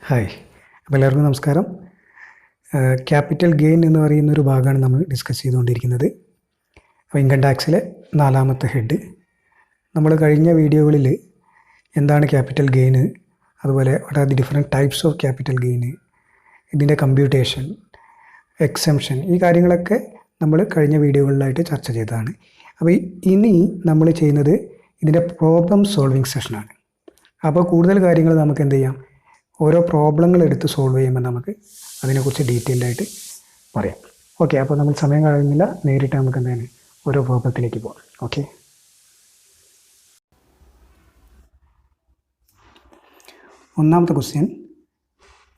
Hi, അപ്പോൾ എല്ലാവർക്കും നമസ്കാരം. ക്യാപിറ്റൽ ഗെയിൻ എന്ന് പറയുന്നൊരു ഭാഗമാണ് നമ്മൾ ഡിസ്കസ് ചെയ്തുകൊണ്ടിരിക്കുന്നത്. അപ്പോൾ ഇൻകം ടാക്സിലെ 4ാമത്തെ ഹെഡ്. നമ്മൾ കഴിഞ്ഞ വീഡിയോകളിൽ എന്താണ് ക്യാപിറ്റൽ ഗെയിന്, അതുപോലെ what are the different types of capital gain, ഇതിൻ്റെ കമ്പ്യൂട്ടേഷൻ, എക്സംഷൻ, ഈ കാര്യങ്ങളൊക്കെ നമ്മൾ കഴിഞ്ഞ വീഡിയോകളിലായിട്ട് ചർച്ച ചെയ്തതാണ്. അപ്പോൾ ഇനി നമ്മൾ ചെയ്യുന്നത് ഇതിൻ്റെ പ്രോബ്ലം സോൾവിങ് സെഷനാണ്. അപ്പോൾ കൂടുതൽ കാര്യങ്ങൾ നമുക്ക് എന്ത് ചെയ്യാം, ഓരോ പ്രോബ്ലങ്ങൾ എടുത്ത് സോൾവ് ചെയ്യുമ്പോൾ നമുക്ക് അതിനെക്കുറിച്ച് ഡീറ്റെയിൽഡായിട്ട് പറയാം. ഓക്കെ, അപ്പോൾ നമ്മൾ സമയം കളയുന്നില്ല, നേരിട്ട് നമുക്ക് എന്താണ് ഓരോ പ്രോബ്ലത്തിലേക്ക് പോകാം. ഓക്കെ, ഒന്നാമത്തെ question.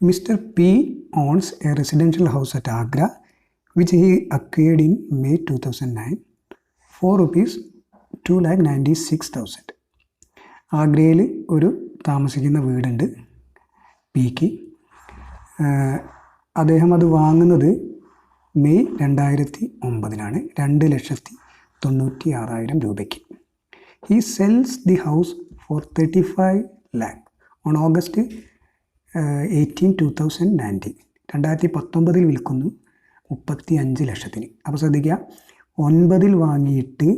Mister P owns a residential house at Agra which he acquired in May 2009 for ₹296,000. ആഗ്രയിൽ ഒരു താമസിക്കുന്ന വീടുണ്ട് പിക്ക്. അദ്ദേഹം അത് വാങ്ങുന്നത് May 2009 2,96,000 രൂപയ്ക്ക്. He cells the house four 35 lakh on August 18, 2019. 2019 വിൽക്കുന്നു 35 ലക്ഷത്തിന്. അപ്പോൾ ശ്രദ്ധിക്കുക, 9 വാങ്ങിയിട്ട്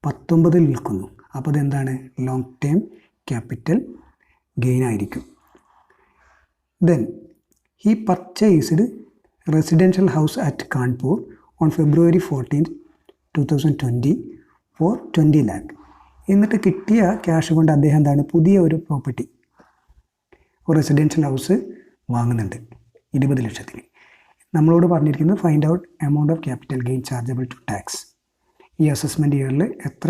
19 വിൽക്കുന്നു. അപ്പോൾ അതെന്താണ്, ലോങ് ടേം ക്യാപിറ്റൽ ഗെയിൻ ആയിരിക്കും. Then he purchased residential house at Kanpur on February 14, 2020 for 20 lakh. എന്നിട്ട് കിട്ടിയ ക്യാഷ് കൊണ്ട് അദ്ദേഹം എന്താണ്, പുതിയ ഒരു പ്രോപ്പർട്ടി, ഒരു റെസിഡൻഷ്യൽ ഹൗസ് വാങ്ങുന്നുണ്ട് 20 ലക്ഷത്തിന്. നമ്മളോട് പറഞ്ഞിരിക്കുന്നത് find out amount of capital gain chargeable to tax. ഈ അസസ്മെൻറ്റ് ഇയറിൽ എത്ര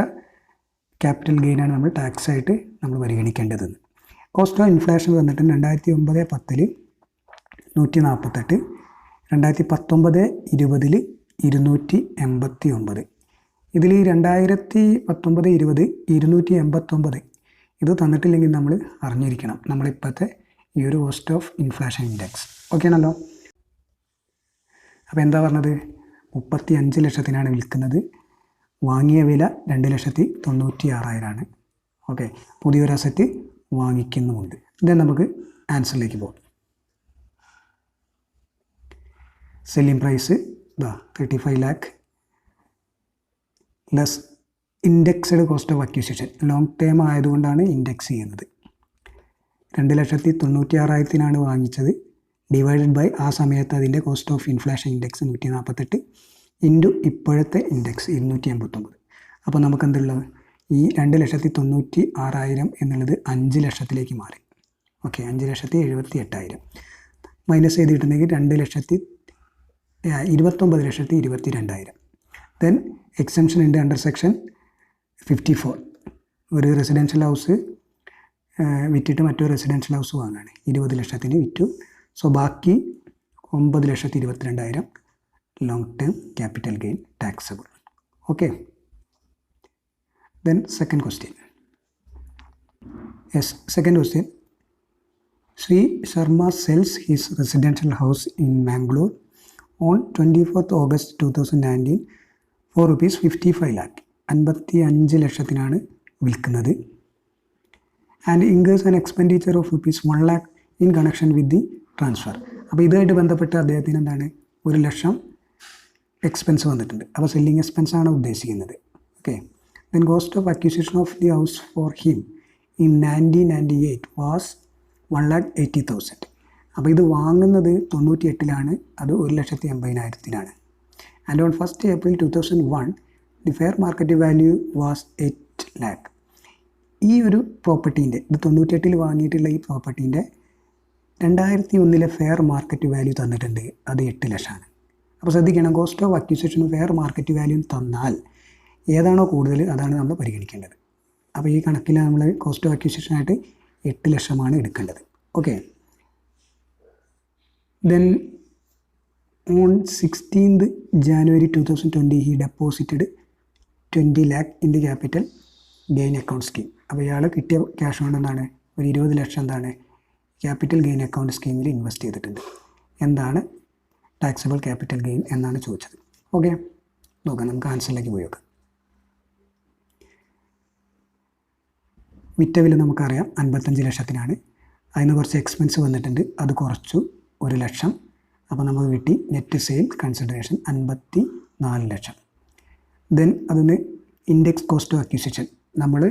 ക്യാപിറ്റൽ ഗെയിനാണ് നമ്മൾ ടാക്സ് ആയിട്ട് നമ്മൾ പരിഗണിക്കേണ്ടതെന്ന്. കോസ്റ്റ് ഓഫ് ഇൻഫ്ലേഷൻ വന്നിട്ട് 2009-10 148, 2019-20 289. ഇതിൽ 2019-20 289 ഇത് തന്നിട്ടില്ലെങ്കിൽ നമ്മൾ അറിഞ്ഞിരിക്കണം നമ്മളിപ്പോഴത്തെ ഈ ഒരു cost of inflation index. Okay ആണല്ലോ. അപ്പോൾ എന്താ പറഞ്ഞത്, 35 ലക്ഷത്തിനാണ് വിൽക്കുന്നത്, വാങ്ങിയ വില 2,96,000. ഓക്കെ, പുതിയൊരു അസറ്റ് വാങ്ങിക്കുന്നുമുണ്ട്. ഇതേ നമുക്ക് ആൻസറിലേക്ക് പോകാം. Selling price 35 lakh less indexed cost of acquisition. Long term ആയതുകൊണ്ടാണ് ഇൻഡെക്സ് ചെയ്യുന്നത്. 2,96,000 വാങ്ങിച്ചത്, ഡിവൈഡഡ് ബൈ ആ സമയത്ത് അതിൻ്റെ cost of inflation index 148 into ഇപ്പോഴത്തെ ഇൻഡെക്സ് 289. അപ്പോൾ നമുക്ക് എന്തുള്ളത്, ഈ 2,96,000 എന്നുള്ളത് 5 ലക്ഷത്തിലേക്ക് മാറി. ഓക്കെ, 5,78,000 മൈനസ് ചെയ്തിട്ടുണ്ടെങ്കിൽ 29,22,000. ദെൻ എക്സംഷൻ ഉണ്ട് അണ്ടർ സെക്ഷൻ 54. ഒരു റെസിഡൻഷ്യൽ ഹൗസ് വിറ്റിട്ട് മറ്റൊരു റെസിഡൻഷ്യൽ ഹൗസ് വാങ്ങുകയാണ്, 20 ലക്ഷത്തിന് വിറ്റു. സോ ബാക്കി 9,22,000 long term capital gain taxable. Okay, then second question. Yes, second question. Sri Sharma sells his residential house in Mangalore on 24th August 2019 for ₹55 lakh. 55 ലക്ഷത്തിനാണ് വിൽക്കുന്നത്. And incurs and expenditure of ₹1 lakh in connection with the transfer. അപ്പോൾ ഇതുമായിട്ട് ബന്ധപ്പെട്ട് അദ്ദേഹത്തിന് എന്താണ്, 1 ലക്ഷം expense വന്നിട്ടുണ്ട്. അപ്പോൾ selling expense ആണ് ഉദ്ദേശിക്കുന്നത്. Okay, then cost of acquisition of the house for him in 1998 was 1,80,000. അപ്പോൾ ഇത് വാങ്ങുന്നത് 98 അത് 1,80,000. And on 1st April 2001 the fair market value was 8 lakh. ഈ ഒരു പ്രോപ്പർട്ടീൻ്റെ, ഇത് 98 വാങ്ങിയിട്ടുള്ള ഈ പ്രോപ്പർട്ടീൻ്റെ 2001 ഫെയർ മാർക്കറ്റ് വാല്യൂ തന്നിട്ടുണ്ട്, അത് 8 ലക്ഷമാണ്. അപ്പോൾ ശ്രദ്ധിക്കണം, കോസ്റ്റ് ഓഫ് അക്വിസിഷനും ഫെയർ മാർക്കറ്റ് വാല്യൂ തന്നാൽ ഏതാണോ കൂടുതൽ അതാണ് നമ്മൾ പരിഗണിക്കേണ്ടത്. അപ്പോൾ ഈ കണക്കിൽ നമ്മൾ കോസ്റ്റ് ഓഫ് അക്വിസിഷനായിട്ട് 8 ലക്ഷമാണ് എടുക്കേണ്ടത്. Okay, then on 16th January 2020 he deposited 20 lakh in the capital gain account scheme. അപ്പോൾ ഇയാൾ കിട്ടിയ ക്യാഷ് കൊണ്ട് എന്താണ്, ഒരു 20 ലക്ഷം എന്താണ് ക്യാപിറ്റൽ ഗെയിൻ അക്കൗണ്ട് സ്കീമിൽ ഇൻവെസ്റ്റ് ചെയ്തിട്ടുണ്ട്. എന്താണ് ടാക്സബിൾ ക്യാപിറ്റൽ ഗെയിൻ എന്നാണ് ചോദിച്ചത്. ഓക്കെ, നോക്കാം, നമുക്ക് ആൻസറിലേക്ക് പോയി നോക്കാം. വിറ്റ വില നമുക്കറിയാം 55 ലക്ഷത്തിനാണ്. അതിന് കുറച്ച് എക്സ്പെൻസ് വന്നിട്ടുണ്ട്, അത് കുറച്ചു 1 ലക്ഷം. അപ്പോൾ നമുക്ക് കിട്ടി നെറ്റ് സെയിൽ കൺസിഡറേഷൻ 54 ലക്ഷം. ദെൻ അതിന് ഇൻഡെക്സ് കോസ്റ്റ് ഓഫ് അക്വിസിഷൻ നമ്മൾ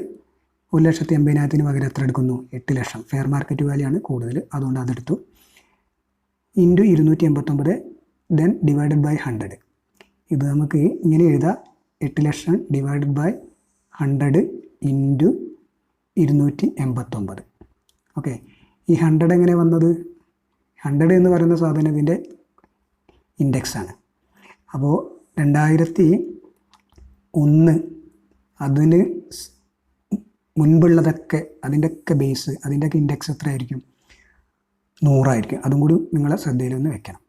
1,80,000 പകരം എത്ര എടുക്കുന്നു? 8 ലക്ഷം. ഫെയർ മാർക്കറ്റ് വാല്യൂ ആണ് കൂടുതൽ, അതുകൊണ്ട് അതെടുത്തു. Into 289, then divided by 100. ഇത് നമുക്ക് ഇങ്ങനെ എഴുതാം, 8 ലക്ഷം ഡിവൈഡഡ് ബൈ 100 ഇൻറ്റു 289. ഓക്കെ, ഈ 100 എങ്ങനെ വന്നത്? 100 എന്ന് പറയുന്ന സാധനം ഇതിൻ്റെ ഇൻഡെക്സാണ്. അപ്പോൾ 2001 അതിന് മുൻപുള്ളതൊക്കെ അതിൻ്റെയൊക്കെ ബേസ്, അതിൻ്റെയൊക്കെ ഇൻഡെക്സ് എത്രയായിരിക്കും? 100 ആയിരിക്കും. അതും കൂടി നിങ്ങളെ ശ്രദ്ധയിലൊന്ന് വെക്കണം.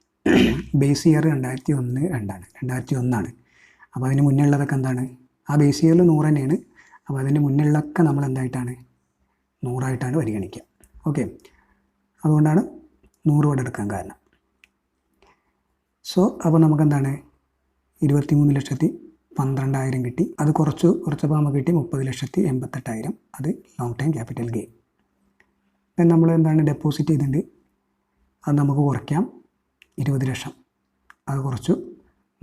ബേസ് ഇയർ 2001 ആണ്. അപ്പോൾ അതിന് മുന്നേ ഉള്ളതൊക്കെ എന്താണ്? ആ ബേസ് ഇയറിൽ 100 തന്നെയാണ്. അപ്പോൾ അതിൻ്റെ മുന്നിലൊക്കെ നമ്മൾ എന്തായിട്ടാണ്? 100 പരിഗണിക്കുക. ഓക്കെ, അതുകൊണ്ടാണ് 100 ഇവിടെ എടുക്കാൻ കാരണം. സോ അപ്പോൾ നമുക്കെന്താണ്? 23,12,000 കിട്ടി. അത് കുറച്ചപ്പോൾ നമുക്ക് കിട്ടി 30,88,000. അത് long time capital gain. Then നമ്മൾ എന്താണ് ഡെപ്പോസിറ്റ് ചെയ്തിട്ടുണ്ട്, അത് നമുക്ക് കുറയ്ക്കാം. 20 ലക്ഷം അത് കുറച്ചു,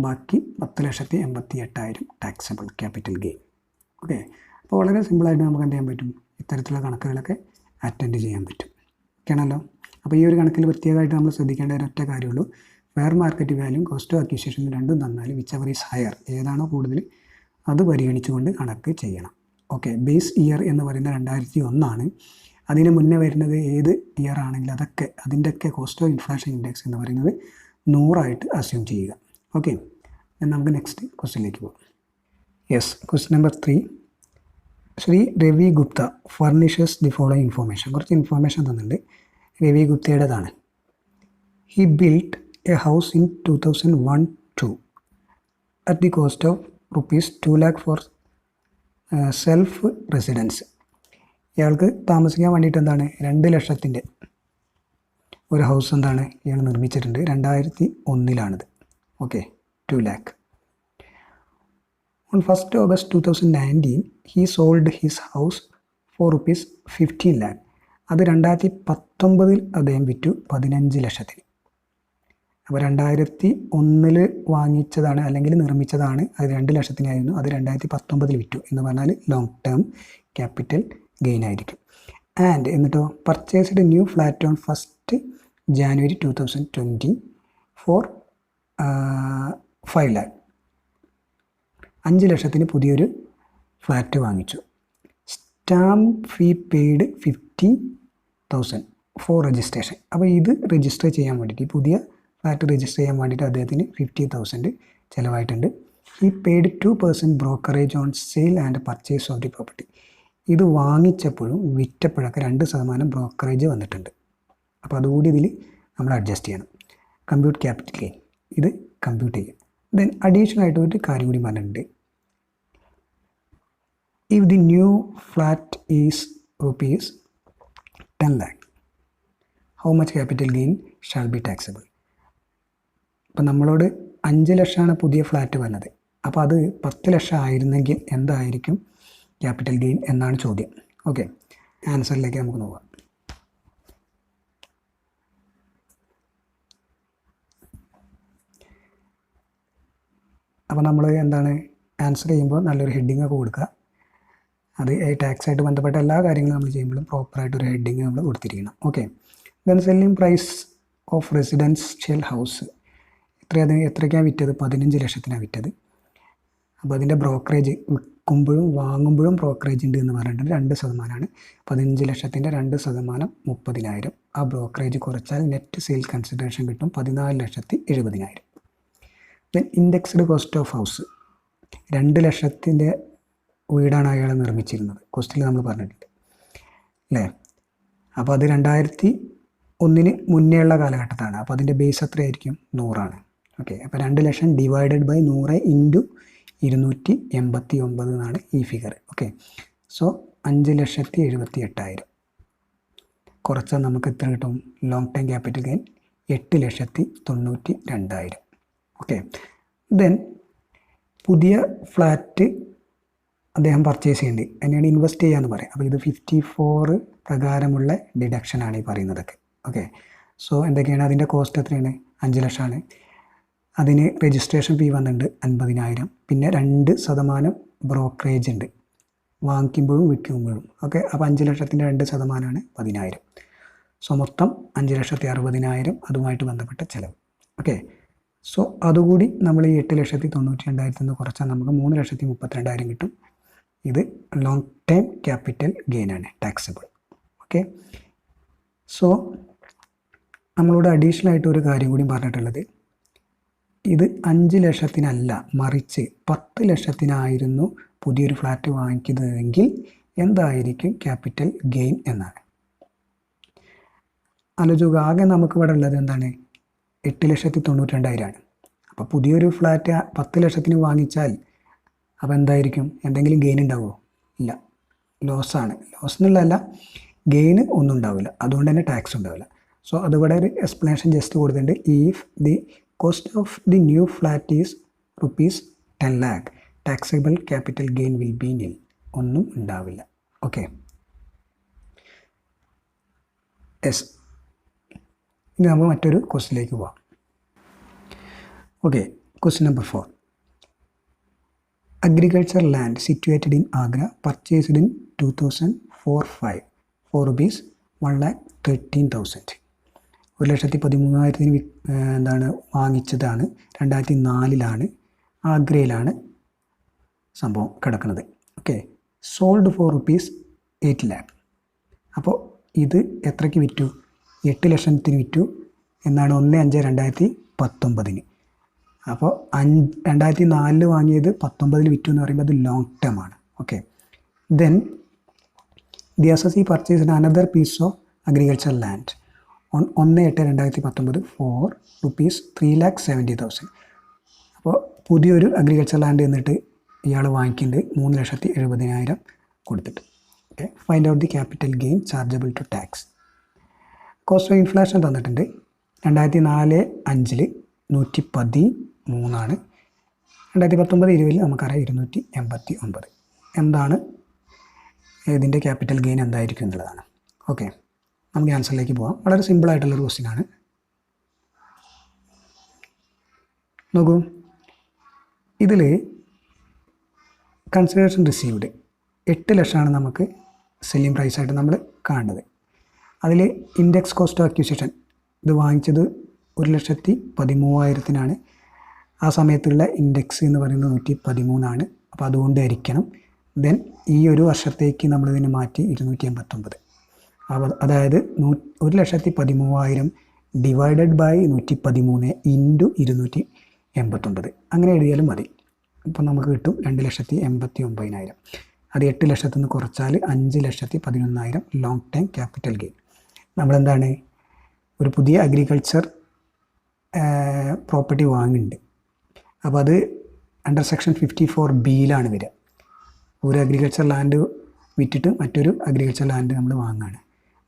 ബാക്കി 10,88,000 ടാക്സബിൾ ക്യാപിറ്റൽ ഗെയിൻ. ഓക്കെ, അപ്പോൾ വളരെ സിമ്പിളായിട്ട് നമുക്ക് എന്ത് ചെയ്യാൻ പറ്റും? ഇത്തരത്തിലുള്ള കണക്കുകളൊക്കെ അറ്റൻഡ് ചെയ്യാൻ പറ്റും. ഓക്കെ ആണല്ലോ. അപ്പോൾ ഈ ഒരു കണക്കിൽ പ്രത്യേകമായിട്ട് നമ്മൾ ശ്രദ്ധിക്കേണ്ട ഒരൊറ്റ കാര്യമുള്ളൂ, fair market value cost of acquisition രണ്ടും തന്നാൽ വിച്ച് എവർ ഈസ് ഹയർ, ഏതാണോ കൂടുതൽ അത് പരിഗണിച്ചുകൊണ്ട് കണക്ക് ചെയ്യണം. ഓക്കെ, ബേസ് ഇയർ എന്ന് പറയുന്നത് 2001 ആണ്. അതിന് മുന്നേ വരുന്നത് ഏത് ഇയർ ആണെങ്കിൽ അതൊക്കെ അതിൻ്റെയൊക്കെ കോസ്റ്റ് ഓഫ് ഇൻഫ്ലേഷൻ ഇൻഡെക്സ് എന്ന് പറയുന്നത് 100 അസ്യൂം ചെയ്യുക. ഓക്കെ, നമുക്ക് നെക്സ്റ്റ് ക്വസ്റ്റ്യനിലേക്ക് പോകാം. Yes, question number 3. Shri Ravi Gupta furnishes the following information. കുറച്ച് ഇൻഫോർമേഷൻ തന്നിട്ടുണ്ട്. രവി ഗുപ്തയുടേതാണ്. He built a house in 2001-2 at the cost of ₹2 lakh for self residence. ഇയാൾക്ക് താമസിക്കാൻ വേണ്ടിയിട്ട് എന്താണ് 2 ലക്ഷത്തിൻ്റെ ഒരു ഹൗസ് എന്താണ് ഇയാൾ നിർമ്മിച്ചിട്ടുണ്ട്. 2001 okay, 2 lakh. On 1st August 2019 he sold his house for ₹15 lakh. അത് 2019 അദ്ദേഹം വിറ്റു 15 ലക്ഷത്തിന്. അപ്പോൾ 2001 വാങ്ങിച്ചതാണ് അല്ലെങ്കിൽ നിർമ്മിച്ചതാണ്, അത് 2 ലക്ഷത്തിനായിരുന്നു. അത് 2019 വിറ്റു എന്ന് പറഞ്ഞാൽ ലോങ് ടേം ക്യാപിറ്റൽ ഗെയിൻ ആയിരിക്കും. ആൻഡ് എന്നിട്ടോ purchased new flat on 1st January 2020 for 5 lakh. 5 ലക്ഷത്തിന് പുതിയൊരു ഫ്ലാറ്റ് വാങ്ങിച്ചു. Stamp fee paid 50,000 for registration. അപ്പോൾ ഇത് രജിസ്റ്റർ ചെയ്യാൻ വേണ്ടിയിട്ട്, ഈ പുതിയ ഫ്ലാറ്റ് രജിസ്റ്റർ ചെയ്യാൻ വേണ്ടിയിട്ട് അദ്ദേഹത്തിന് 50,000 ചിലവായിട്ടുണ്ട്. ഈ paid 2% brokerage on sale and purchase of the property. ഇത് വാങ്ങിച്ചപ്പോഴും വിറ്റപ്പോഴൊക്കെ 2% ബ്രോക്കറേജ് വന്നിട്ടുണ്ട്. അപ്പോൾ അതുകൂടി ഇതിൽ നമ്മൾ അഡ്ജസ്റ്റ് ചെയ്യണം. കമ്പ്യൂട്ട് ക്യാപിറ്റൽ ഗെയിൻ, ഇത് കമ്പ്യൂട്ട് ചെയ്യുക. ദെൻ അഡീഷണൽ ആയിട്ട് ഒരു കാര്യം കൂടി പറഞ്ഞിട്ടുണ്ട്. If the new flat is ₹10 lakh, how much capital gain shall be taxable. ഇപ്പം നമ്മളോട് 5 ലക്ഷമാണ് പുതിയ ഫ്ലാറ്റ് വന്നത്. അപ്പോൾ അത് 10 ലക്ഷം ആയിരുന്നെങ്കിൽ എന്തായിരിക്കും ക്യാപിറ്റൽ ഗെയിൻ എന്നാണ് ചോദ്യം. ഓക്കെ, ആൻസറിലേക്ക് നമുക്ക് നോക്കാം. അപ്പോൾ നമ്മൾ എന്താണ് ആൻസർ ചെയ്യുമ്പോൾ നല്ലൊരു ഹെഡിങ് ഒക്കെ കൊടുക്കുക. അത് ടാക്സായിട്ട് ബന്ധപ്പെട്ട എല്ലാ കാര്യങ്ങളും നമ്മൾ ചെയ്യുമ്പോഴും പ്രോപ്പറായിട്ടൊരു ഹെഡിങ് നമ്മൾ കൊടുത്തിരിക്കണം. Okay, then selling price of residential house എത്രയ്ക്കാണ് വിറ്റത്? 15 ലക്ഷത്തിനാണ് വിറ്റത്. അപ്പോൾ അതിൻ്റെ ബ്രോക്കറേജ് വിൽക്കുമ്പോഴും വാങ്ങുമ്പോഴും ബ്രോക്കറേജ് ഉണ്ട് എന്ന് പറഞ്ഞിട്ട് 2%. 15 ലക്ഷത്തിൻ്റെ 2% 30,000. ആ ബ്രോക്കറേജ് കുറച്ചാൽ നെറ്റ് സെയിൽ കൺസിഡറേഷൻ കിട്ടും 14,70,000. Then indexed cost of house 2 ലക്ഷത്തിൻ്റെ വീടാണ് അയാൾ നിർമ്മിച്ചിരുന്നത്. കോസ്റ്റിൽ നമ്മൾ പറഞ്ഞിട്ടുണ്ട് അല്ലേ. അപ്പോൾ അത് 2001 മുന്നേ ഉള്ള കാലഘട്ടത്താണ്. അപ്പോൾ അതിൻ്റെ ബേസ് എത്രയായിരിക്കും? 100. ഓക്കെ, അപ്പോൾ 2 ലക്ഷം ഡിവൈഡഡ് ബൈ 100 ഇൻറ്റു 289 എന്നാണ് ഈ ഫിഗർ. ഓക്കെ, സോ 5,78,000 കുറച്ചാൽ നമുക്ക് എത്ര കിട്ടും? Long time capital gain 8,92,000. Okay, then പുതിയ ഫ്ലാറ്റ് അദ്ദേഹം പർച്ചേസ് ചെയ്യുന്നുണ്ട്, അതിനാണ് ഇൻവെസ്റ്റ് ചെയ്യാമെന്ന് പറയാം. അപ്പോൾ ഇത് 54 പ്രകാരമുള്ള ഡിഡക്ഷനാണ് ഈ പറയുന്നതൊക്കെ. ഓക്കെ, സോ എന്തൊക്കെയാണ് അതിൻ്റെ കോസ്റ്റ് എത്രയാണ്? 5 ലക്ഷമാണ്. അതിന് രജിസ്ട്രേഷൻ ഫീ വന്നിട്ടുണ്ട് 50,000. പിന്നെ 2% ബ്രോക്കറേജ് ഉണ്ട്, വാങ്ങിക്കുമ്പോഴും വിൽക്കുമ്പോഴും. ഓക്കെ, അപ്പോൾ 5 ലക്ഷത്തിൻ്റെ 2%ആണ് 10,000. സോ മൊത്തം 5,60,000 അതുമായിട്ട് ബന്ധപ്പെട്ട ചിലവ്. ഓക്കെ, സോ അതുകൂടി നമ്മൾ ഈ 8,92,000 നിന്ന് കുറച്ചാൽ നമുക്ക് 3,32,000 കിട്ടും. ഇത് ലോങ് ടൈം ക്യാപിറ്റൽ ഗെയിനാണ്, ടാക്സബിൾ. ഓക്കെ, സോ നമ്മളോട് അഡീഷണൽ ആയിട്ട് ഒരു കാര്യം കൂടി പറഞ്ഞിട്ടുള്ളത്, ഇത് 5 ലക്ഷത്തിനല്ല മറിച്ച് 10 ലക്ഷത്തിനായിരുന്നു പുതിയൊരു ഫ്ലാറ്റ് വാങ്ങിക്കുന്നതെങ്കിൽ എന്തായിരിക്കും ക്യാപിറ്റൽ ഗെയിൻ എന്നാണ്. ആലോചിക്കുക, ആകെ നമുക്ക് ഇവിടെ ഉള്ളത് എന്താണ്? 8,92,000. അപ്പോൾ പുതിയൊരു ഫ്ലാറ്റ് 10 ലക്ഷത്തിന് വാങ്ങിച്ചാൽ അപ്പോൾ എന്തായിരിക്കും? എന്തെങ്കിലും ഗെയിൻ ഉണ്ടാവുമോ? ഇല്ല, ലോസാണ്. ലോസ് എന്നുള്ളതല്ല, ഗെയിന് ഒന്നും ഉണ്ടാവില്ല. അതുകൊണ്ട് തന്നെ ടാക്സ് ഉണ്ടാവില്ല. സോ അതിവിടെ ഒരു എക്സ്പ്ലനേഷൻ ജസ്റ്റ് കൊടുത്തിട്ടുണ്ട്. If the cost of the new flat is ₹10 lakh, taxable capital gain will be നിൽ. ഒന്നും ഉണ്ടാവില്ല. Okay, yes. ഇനി നമ്മൾ മറ്റൊരു ക്വസ്റ്റിലേക്ക് പോവാം. Okay, question number 4. Agriculture land situated in Agra purchased in 2004-05 for ₹1,13,000. 1,13,000 എന്താണ് വാങ്ങിച്ചതാണ്. 2004 ആഗ്രയിലാണ് സംഭവം കിടക്കുന്നത്. Okay, sold for ₹8 lakh. അപ്പോൾ ഇത് എത്രയ്ക്ക് വിറ്റു? 8 ലക്ഷത്തിന് വിറ്റു എന്നാണ് 1/5/2019. അപ്പോൾ 2004 വാങ്ങിയത് 2019 വിറ്റു എന്ന് പറയുമ്പോൾ അത് ലോങ് ടേം ആണ്. Okay, then the assessee purchased another piece of agriculture land on 1/8/2019 for ₹3,70,000. അപ്പോൾ പുതിയൊരു അഗ്രികൾച്ചർ ലാൻഡ് എന്നിട്ട് ഇയാൾ വാങ്ങിക്കുന്നുണ്ട് 3,70,000 കൊടുത്തിട്ട്. Okay, find out the capital gain chargeable to tax. Cost of inflation തന്നിട്ടുണ്ട്. 2004-05 113 2019-20 നമുക്കറിയാം 289. എന്താണ് ഇതിൻ്റെ ക്യാപിറ്റൽ ഗെയിൻ എന്തായിരിക്കും എന്നുള്ളതാണ്. ഓക്കെ, നമുക്ക് ആൻസറിലേക്ക് പോകാം. വളരെ സിമ്പിളായിട്ടുള്ളൊരു ക്വസ്റ്റ്യൻ ആണ്. നോക്കൂ, ഇതിൽ കൺസിഡറേഷൻ റിസീവ്ഡ് 8 ലക്ഷമാണ് നമുക്ക് സെല്ലിംഗ് പ്രൈസായിട്ട് നമ്മൾ കാണുന്നത്. അതിൽ ഇൻഡെക്സ് കോസ്റ്റ് ഓഫ് അക്വിസിഷൻ ഇത് വാങ്ങിച്ചത് 1,13,000-നാണ്. ആ സമയത്തുള്ള ഇൻഡെക്സ് എന്ന് പറയുന്നത് 113 അപ്പോൾ അതുകൊണ്ടായിരിക്കണം. ദെൻ ഈ ഒരു വർഷത്തേക്ക് നമ്മളിതിനെ മാറ്റി 289. അതായത് 1,13,000 ഡിവൈഡഡ് ബൈ 113 ഇൻറ്റു 289 അങ്ങനെ എഴുതിയാലും മതി. അപ്പോൾ നമുക്ക് കിട്ടും 2,89,000. അത് 8 ലക്ഷത്തിൽ നിന്ന് കുറച്ചാൽ 5,11,000 ലോങ് ടൈം ക്യാപിറ്റൽ ഗെയിൻ. നമ്മളെന്താണ് ഒരു പുതിയ അഗ്രികൾച്ചർ പ്രോപ്പർട്ടി വാങ്ങുന്നുണ്ട്. അപ്പോൾ അത് അണ്ടർ സെക്ഷൻ 54B വരിക. ഒരു അഗ്രികൾച്ചർ ലാൻഡ് വിറ്റിട്ട് മറ്റൊരു അഗ്രികൾച്ചർ ലാൻഡ് നമ്മൾ വാങ്ങുകയാണ്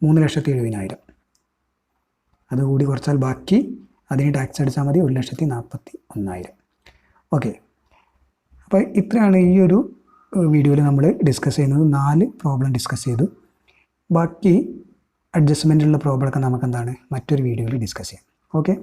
3,70,000. അതുകൂടി കുറച്ചാൽ ബാക്കി അതിന് ടാക്സ് അടിച്ചാൽ മതി 1,41,000. ഓക്കെ, അപ്പോൾ ഇത്രയാണ് ഈ ഒരു വീഡിയോയിൽ നമ്മൾ ഡിസ്കസ് ചെയ്യുന്നത്. 4 പ്രോബ്ലം ഡിസ്കസ് ചെയ്തു. ബാക്കി അഡ്ജസ്റ്റ്മെൻറ്റുള്ള പ്രോബ്ലമൊക്കെ നമുക്ക് എന്താണ് മറ്റൊരു വീഡിയോയിൽ ഡിസ്കസ് ചെയ്യാം. ഓക്കെ.